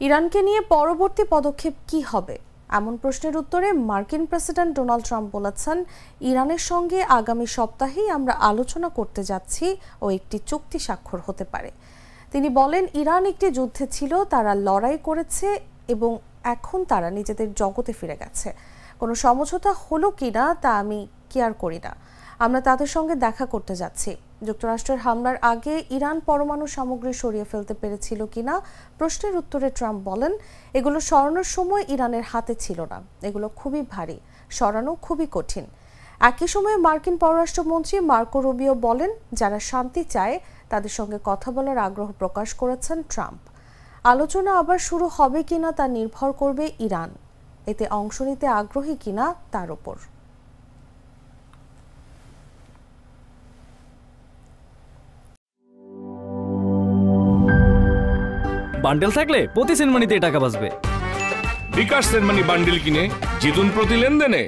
ইরানকে নিয়ে পরবর্তী পদক্ষেপ কি হবে এমন প্রশ্নের উত্তরে মার্কিন প্রেসিডেন্ট ডোনাল্ড ট্রাম্প বলেছেন, ইরানের সঙ্গে আগামী সপ্তাহেই আমরা আলোচনা করতে যাচ্ছি ও একটি চুক্তি স্বাক্ষর হতে পারে। তিনি বলেন, ইরান একটি যুদ্ধে ছিল, তারা লড়াই করেছে এবং এখন তারা নিজেদের জগতে ফিরে গেছে। কোনো সমঝোতা হলো কিনা তা আমি কেয়ার করি না। আমরা তাদের সঙ্গে দেখা করতে যাচ্ছি। যুক্তরাষ্ট্রের হামলার আগে ইরান পরমাণু সামগ্রী সরিয়ে ফেলতে পেরেছিল কিনা প্রশ্নের উত্তরে ট্রাম্প বলেন, এগুলো সরানোর সময় ইরানের হাতে ছিল না। এগুলো খুবই ভারী, সরানো খুবই কঠিন। একই সময়ে মার্কিন পররাষ্ট্রমন্ত্রী মার্কো রুবিও বলেন, যারা শান্তি চায় তাদের সঙ্গে কথা বলার আগ্রহ প্রকাশ করেছেন ট্রাম্প। আলোচনা আবার শুরু হবে কিনা তা নির্ভর করবে ইরান এতে অংশ নিতে আগ্রহী কিনা তার উপর। বান্ডেল থাকলে প্রতি সেনমানিতে টাকা বাঁচবে। বিকাশ সেনমানি বান্ডেল কিনে জিতুন প্রতি লেনদেনে।